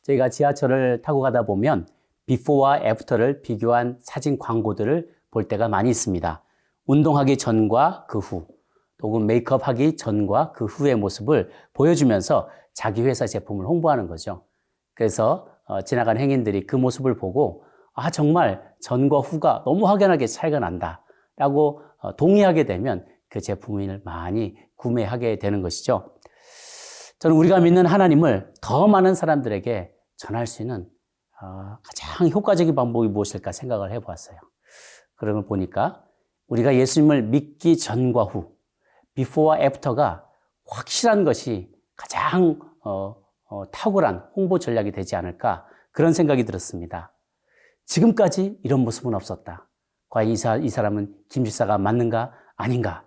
저희가 지하철을 타고 가다 보면 비포와 애프터를 비교한 사진 광고들을 볼 때가 많이 있습니다. 운동하기 전과 그 후, 혹은 메이크업 하기 전과 그 후의 모습을 보여주면서 자기 회사 제품을 홍보하는 거죠. 그래서 지나가는 행인들이 그 모습을 보고 정말 전과 후가 너무 확연하게 차이가 난다 라고 동의하게 되면 그 제품을 많이 구매하게 되는 것이죠. 저는 우리가 믿는 하나님을 더 많은 사람들에게 전할 수 있는 가장 효과적인 방법이 무엇일까 생각을 해보았어요. 그런 걸 보니까 우리가 예수님을 믿기 전과 후, 비포와 애프터가 확실한 것이 가장 탁월한 홍보 전략이 되지 않을까 그런 생각이 들었습니다. 지금까지 이런 모습은 없었다. 과연 이 사람은 김 집사가 맞는가 아닌가?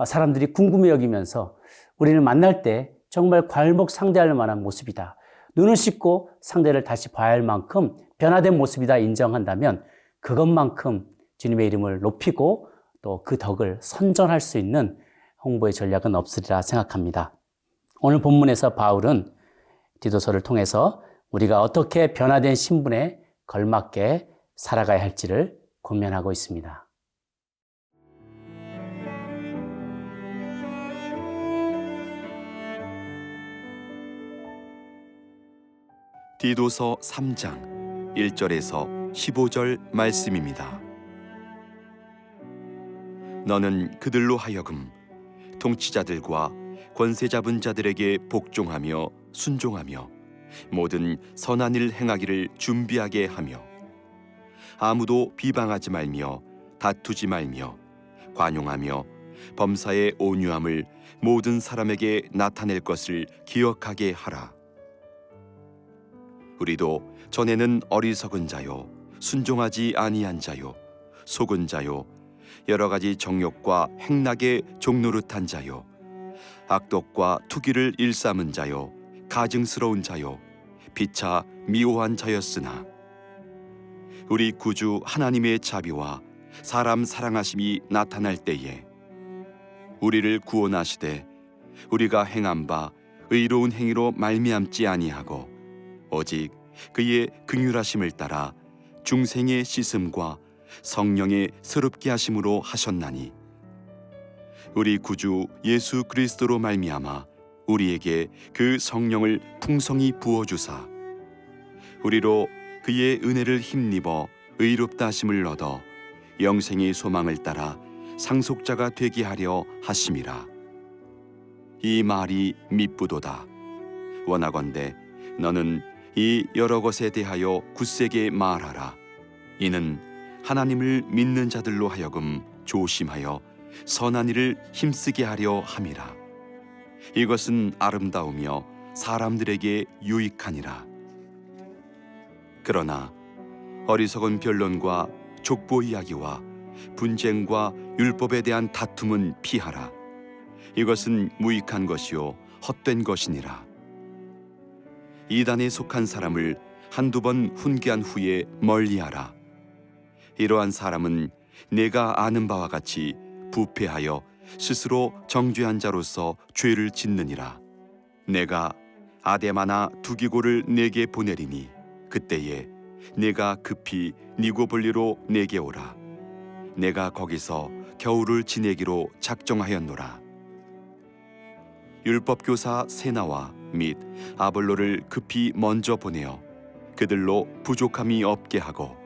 사람들이 궁금해 여기면서 우리를 만날 때 정말 괄목상대할 만한 모습이다. 눈을 씻고 상대를 다시 봐야 할 만큼 변화된 모습이다 인정한다면 그것만큼 주님의 이름을 높이고 또 그 덕을 선전할 수 있는 홍보의 전략은 없으리라 생각합니다. 오늘 본문에서 바울은 디도서를 통해서 우리가 어떻게 변화된 신분에 걸맞게 살아가야 할지를 권면하고 있습니다. 디도서 3장 1절에서 15절 말씀입니다. 너는 그들로 하여금 통치자들과 권세 잡은 자들에게 복종하며 순종하며 모든 선한 일 행하기를 준비하게 하며 아무도 비방하지 말며 다투지 말며 관용하며 범사의 온유함을 모든 사람에게 나타낼 것을 기억하게 하라. 우리도 전에는 어리석은 자요 순종하지 아니한 자요 속은 자요 여러 가지 정욕과 행락에 종노릇한 자요 악독과 투기를 일삼은 자요 가증스러운 자요 피차 미워한 자였으나 우리 구주 하나님의 자비와 사람 사랑하심이 나타날 때에 우리를 구원하시되 우리가 행한 바 의로운 행위로 말미암지 아니하고 오직 그의 긍휼하심을 따라 중생의 씻음과 성령의 새롭게 하심으로 하셨나니 우리 구주 예수 그리스도로 말미암아 우리에게 그 성령을 풍성히 부어주사 우리로 그의 은혜를 힘입어 의롭다 하심을 얻어 영생의 소망을 따라 상속자가 되게 하려 하심이라. 이 말이 미쁘도다. 원하건대 너는 이 여러 것에 대하여 굳세게 말하라. 이는 하나님을 믿는 자들로 하여금 조심하여 선한 일을 힘쓰게 하려 함이라. 이것은 아름다우며 사람들에게 유익하니라. 그러나 어리석은 변론과 족보 이야기와 분쟁과 율법에 대한 다툼은 피하라. 이것은 무익한 것이요 헛된 것이니라. 이단에 속한 사람을 한두 번 훈계한 후에 멀리하라. 이러한 사람은 내가 아는 바와 같이 부패하여 스스로 정죄한 자로서 죄를 짓느니라. 내가 아데마나 두기고를 내게 보내리니 그때에 내가 급히 니고볼리로 내게 오라. 내가 거기서 겨울을 지내기로 작정하였노라. 율법교사 세나와 및 아볼로를 급히 먼저 보내어 그들로 부족함이 없게 하고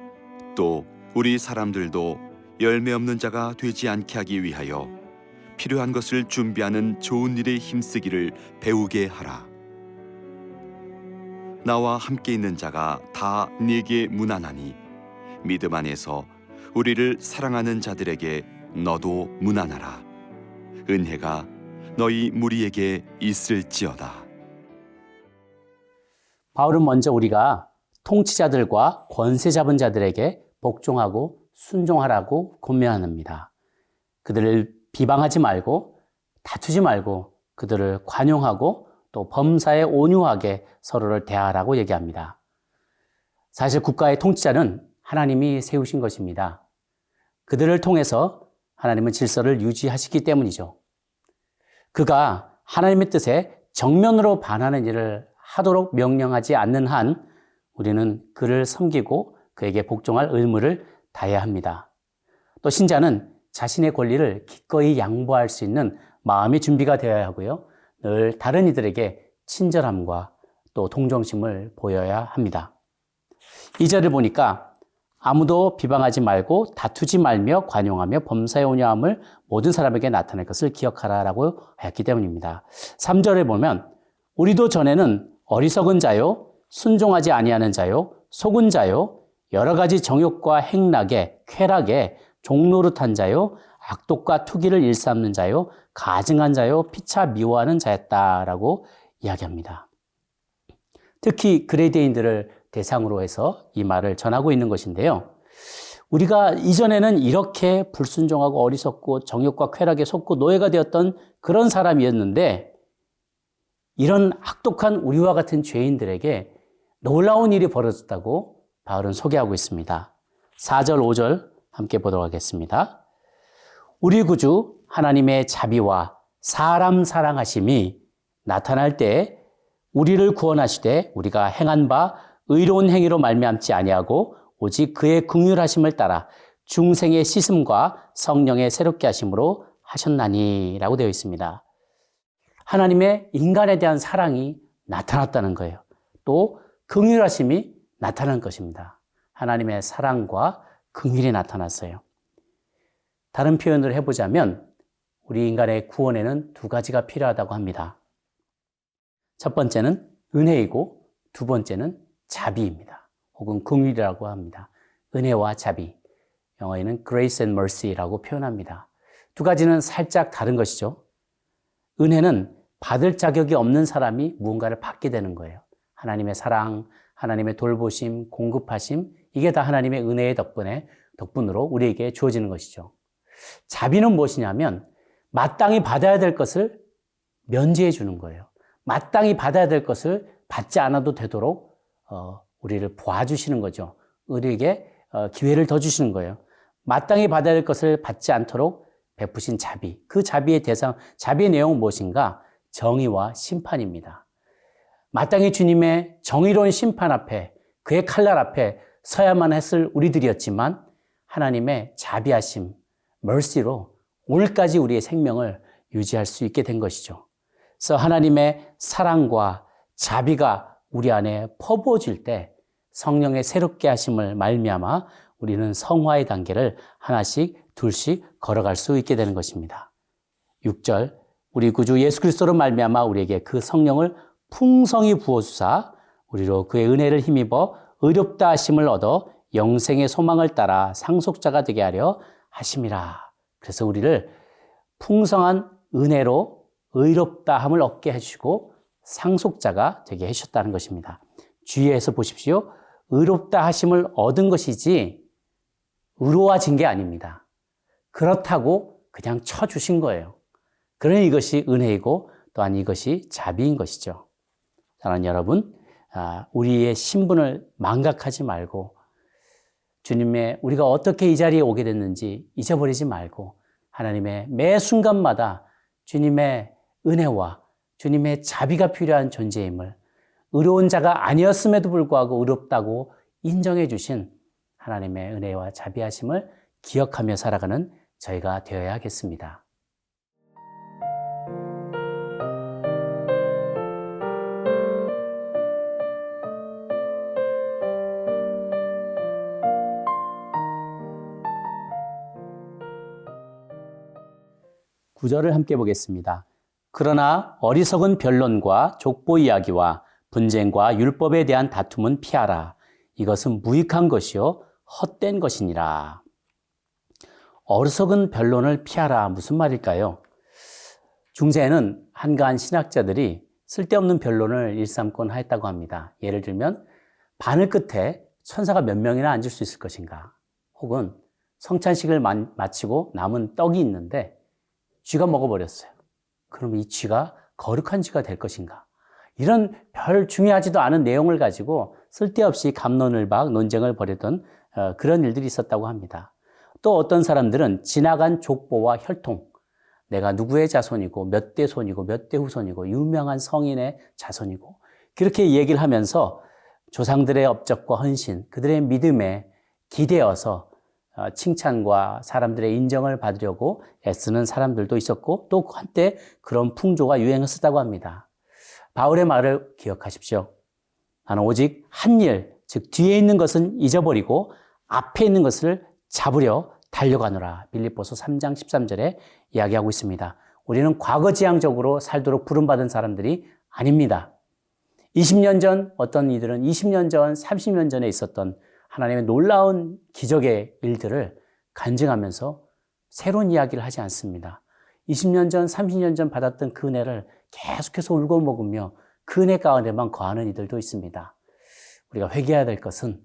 또 우리 사람들도 열매 없는 자가 되지 않게 하기 위하여 필요한 것을 준비하는 좋은 일에 힘쓰기를 배우게 하라. 나와 함께 있는 자가 다 네게 무난하니 믿음 안에서 우리를 사랑하는 자들에게 너도 무난하라. 은혜가 너희 무리에게 있을지어다. 바울은 먼저 우리가 통치자들과 권세 잡은 자들에게 복종하고 순종하라고 권면합니다. 그들을 비방하지 말고 다투지 말고 그들을 관용하고 또 범사에 온유하게 서로를 대하라고 얘기합니다. 사실 국가의 통치자는 하나님이 세우신 것입니다. 그들을 통해서 하나님은 질서를 유지하시기 때문이죠. 그가 하나님의 뜻에 정면으로 반하는 일을 하도록 명령하지 않는 한 우리는 그를 섬기고 그에게 복종할 의무를 다해야 합니다. 또 신자는 자신의 권리를 기꺼이 양보할 수 있는 마음의 준비가 되어야 하고요. 늘 다른 이들에게 친절함과 또 동정심을 보여야 합니다. 2절을 보니까 아무도 비방하지 말고 다투지 말며 관용하며 범사에 온유함을 모든 사람에게 나타낼 것을 기억하라라고 하였기 때문입니다. 3절에 보면 우리도 전에는 어리석은 자요, 순종하지 아니하는 자요, 속은 자요, 여러 가지 정욕과 행락에, 쾌락에 종노릇한 자요, 악독과 투기를 일삼는 자요, 가증한 자요, 피차 미워하는 자였다라고 이야기합니다. 특히 그레이드인들을 대상으로 해서 이 말을 전하고 있는 것인데요. 우리가 이전에는 이렇게 불순종하고 어리석고 정욕과 쾌락에 속고 노예가 되었던 그런 사람이었는데 이런 악독한 우리와 같은 죄인들에게 놀라운 일이 벌어졌다고 바울은 소개하고 있습니다. 4절, 5절 함께 보도록 하겠습니다. 우리 구주 하나님의 자비와 사람 사랑하심이 나타날 때 우리를 구원하시되 우리가 행한 바 의로운 행위로 말미암지 아니하고 오직 그의 긍휼하심을 따라 중생의 씻음과 성령의 새롭게 하심으로 하셨나니 라고 되어 있습니다. 하나님의 인간에 대한 사랑이 나타났다는 거예요. 또 긍휼하심이 나타난 것입니다. 하나님의 사랑과 긍휼이 나타났어요. 다른 표현을 해보자면 우리 인간의 구원에는 두 가지가 필요하다고 합니다. 첫 번째는 은혜이고 두 번째는 자비입니다. 혹은 긍휼이라고 합니다. 은혜와 자비. 영어에는 grace and mercy라고 표현합니다. 두 가지는 살짝 다른 것이죠. 은혜는 받을 자격이 없는 사람이 무언가를 받게 되는 거예요. 하나님의 사랑, 하나님의 돌보심, 공급하심, 이게 다 하나님의 은혜의 덕분으로 우리에게 주어지는 것이죠. 자비는 무엇이냐면 마땅히 받아야 될 것을 면제해 주는 거예요. 마땅히 받아야 될 것을 받지 않아도 되도록 우리를 도와주시는 거죠. 우리에게 기회를 더 주시는 거예요. 마땅히 받아야 될 것을 받지 않도록 베푸신 자비. 그 자비의 자비의 내용은 무엇인가? 정의와 심판입니다. 마땅히 주님의 정의로운 심판 앞에, 그의 칼날 앞에 서야만 했을 우리들이었지만 하나님의 자비하심, mercy로 오늘까지 우리의 생명을 유지할 수 있게 된 것이죠. 그래서 하나님의 사랑과 자비가 우리 안에 퍼부어질 때 성령의 새롭게 하심을 말미암아 우리는 성화의 단계를 하나씩 둘씩 걸어갈 수 있게 되는 것입니다. 6절 우리 구주 예수 그리스도로 말미암아 우리에게 그 성령을 풍성히 부어주사 우리로 그의 은혜를 힘입어 의롭다 하심을 얻어 영생의 소망을 따라 상속자가 되게 하려 하심이라. 그래서 우리를 풍성한 은혜로 의롭다 함을 얻게 해주시고 상속자가 되게 해주셨다는 것입니다. 주의해서 보십시오. 의롭다 하심을 얻은 것이지 의로워진 게 아닙니다. 그렇다고 그냥 쳐주신 거예요. 그러니 이것이 은혜이고 또한 이것이 자비인 것이죠. 사랑하는 여러분, 우리의 신분을 망각하지 말고 주님의 우리가 어떻게 이 자리에 오게 됐는지 잊어버리지 말고 하나님의 매 순간마다 주님의 은혜와 주님의 자비가 필요한 존재임을 의로운 자가 아니었음에도 불구하고 의롭다고 인정해 주신 하나님의 은혜와 자비하심을 기억하며 살아가는 저희가 되어야 하겠습니다. 구절을 함께 보겠습니다. 그러나 어리석은 변론과 족보 이야기와 분쟁과 율법에 대한 다툼은 피하라. 이것은 무익한 것이요 헛된 것이니라. 어리석은 변론을 피하라. 무슨 말일까요? 중세에는 한가한 신학자들이 쓸데없는 변론을 일삼곤 하였다고 합니다. 예를 들면 바늘 끝에 천사가 몇 명이나 앉을 수 있을 것인가? 혹은 성찬식을 마치고 남은 떡이 있는데 쥐가 먹어버렸어요. 그럼 이 쥐가 거룩한 쥐가 될 것인가? 이런 별 중요하지도 않은 내용을 가지고 쓸데없이 갑론을박 논쟁을 벌이던 그런 일들이 있었다고 합니다. 또 어떤 사람들은 지나간 족보와 혈통, 내가 누구의 자손이고 몇 대 손이고 몇 대 후손이고 유명한 성인의 자손이고 그렇게 얘기를 하면서 조상들의 업적과 헌신, 그들의 믿음에 기대어서 칭찬과 사람들의 인정을 받으려고 애쓰는 사람들도 있었고 또 한때 그런 풍조가 유행했었다고 합니다. 바울의 말을 기억하십시오. 나는 오직 한 일, 즉 뒤에 있는 것은 잊어버리고 앞에 있는 것을 잡으려 달려가노라. 빌립보서 3장 13절에 이야기하고 있습니다. 우리는 과거지향적으로 살도록 부름받은 사람들이 아닙니다. 20년 전 어떤 이들은 20년 전, 30년 전에 있었던 하나님의 놀라운 기적의 일들을 간증하면서 새로운 이야기를 하지 않습니다. 20년 전, 30년 전 받았던 그 은혜를 계속해서 울고 먹으며 그 은혜 가운데만 거하는 이들도 있습니다. 우리가 회개해야 될 것은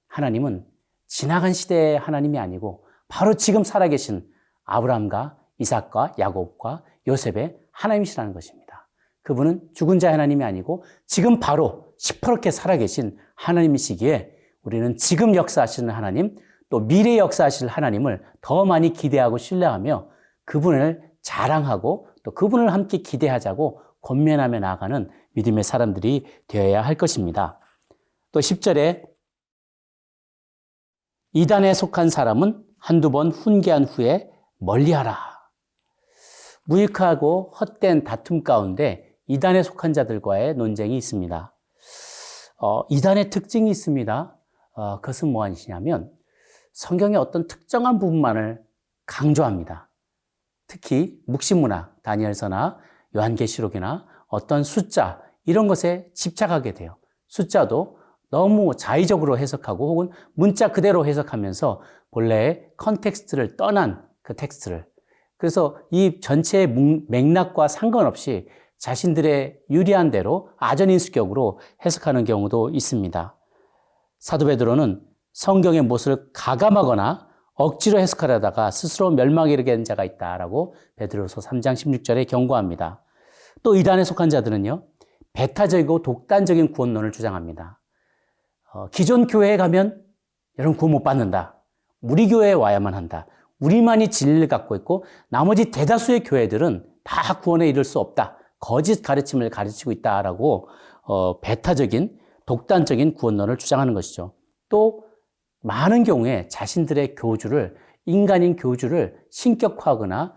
하나님은 지나간 시대의 하나님이 아니고 바로 지금 살아계신 아브라함과 이삭과 야곱과 요셉의 하나님이시라는 것입니다. 그분은 죽은 자의 하나님이 아니고 지금 바로 시퍼렇게 살아계신 하나님이시기에 우리는 지금 역사하시는 하나님, 또 미래에 역사하실 하나님을 더 많이 기대하고 신뢰하며 그분을 자랑하고 또 그분을 함께 기대하자고 권면하며 나아가는 믿음의 사람들이 되어야 할 것입니다. 또 10절에 이단에 속한 사람은 한두 번 훈계한 후에 멀리하라. 무익하고 헛된 다툼 가운데 이단에 속한 자들과의 논쟁이 있습니다. 이단의 특징이 있습니다. 그것은 무엇이냐면 성경의 어떤 특정한 부분만을 강조합니다. 특히 묵시문학, 다니엘서나 요한계시록이나 어떤 숫자 이런 것에 집착하게 돼요. 숫자도 너무 자의적으로 해석하고 혹은 문자 그대로 해석하면서 본래의 컨텍스트를 떠난 그 텍스트를 그래서 이 전체의 맥락과 상관없이 자신들의 유리한 대로 아전인수격으로 해석하는 경우도 있습니다. 사도 베드로는 성경의 못을 가감하거나 억지로 해석하려다가 스스로 멸망에 이르게 된 자가 있다라고 베드로서 3장 16절에 경고합니다. 또 이단에 속한 자들은요, 배타적이고 독단적인 구원론을 주장합니다. 기존 교회에 가면 여러분 구원 못 받는다. 우리 교회에 와야만 한다. 우리만이 진리를 갖고 있고 나머지 대다수의 교회들은 다 구원에 이를 수 없다. 거짓 가르침을 가르치고 있다라고 배타적인 독단적인 구원론을 주장하는 것이죠. 또 많은 경우에 자신들의 교주를 인간인 교주를 신격화하거나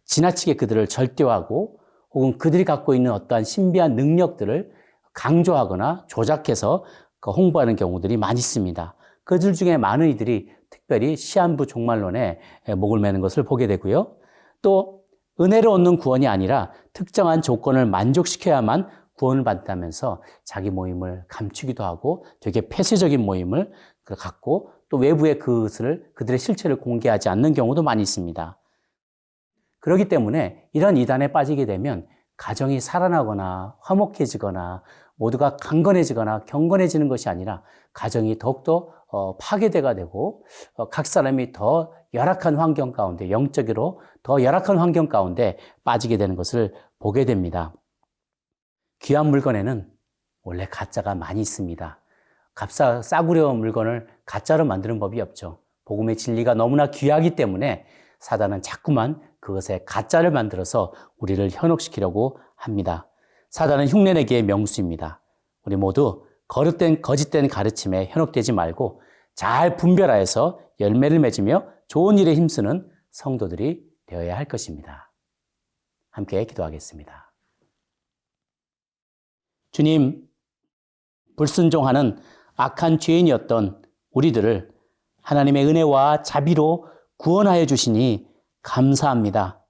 지나치게 그들을 절대화하고 혹은 그들이 갖고 있는 어떠한 신비한 능력들을 강조하거나 조작해서 홍보하는 경우들이 많이 있습니다. 그들 중에 많은 이들이 특별히 시한부 종말론에 목을 매는 것을 보게 되고요. 또 은혜로 얻는 구원이 아니라 특정한 조건을 만족시켜야만 구원을 받다면서 자기 모임을 감추기도 하고 되게 폐쇄적인 모임을 갖고 또 외부에 그들의 실체를 공개하지 않는 경우도 많이 있습니다. 그렇기 때문에 이런 이단에 빠지게 되면 가정이 살아나거나 화목해지거나 모두가 강건해지거나 경건해지는 것이 아니라 가정이 더욱더 파괴되가 되고 각 사람이 더 열악한 환경 가운데 영적으로 더 열악한 환경 가운데 빠지게 되는 것을 보게 됩니다. 귀한 물건에는 원래 가짜가 많이 있습니다. 싸구려 물건을 가짜로 만드는 법이 없죠. 복음의 진리가 너무나 귀하기 때문에 사단은 자꾸만 그것에 가짜를 만들어서 우리를 현혹시키려고 합니다. 사단은 흉내내기의 명수입니다. 우리 모두 거짓된 가르침에 현혹되지 말고 잘 분별하여서 열매를 맺으며 좋은 일에 힘쓰는 성도들이 되어야 할 것입니다. 함께 기도하겠습니다. 주님, 불순종하는 악한 죄인이었던 우리들을 하나님의 은혜와 자비로 구원하여 주시니 감사합니다.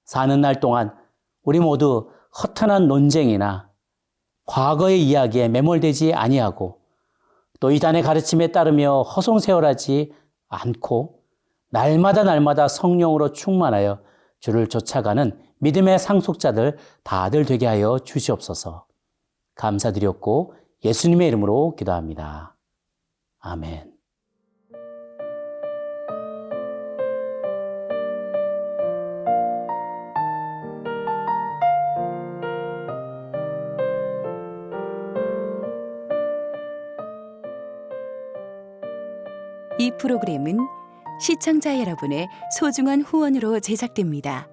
사는 날 동안 우리 모두 허탄한 논쟁이나 과거의 이야기에 매몰되지 아니하고 또 이단의 가르침에 따르며 허송세월하지 않고 날마다 성령으로 충만하여 주를 쫓아가는 믿음의 상속자들 다들 되게 하여 주시옵소서. 감사드렸고 예수님의 이름으로 기도합니다. 아멘. 이 프로그램은 시청자 여러분의 소중한 후원으로 제작됩니다.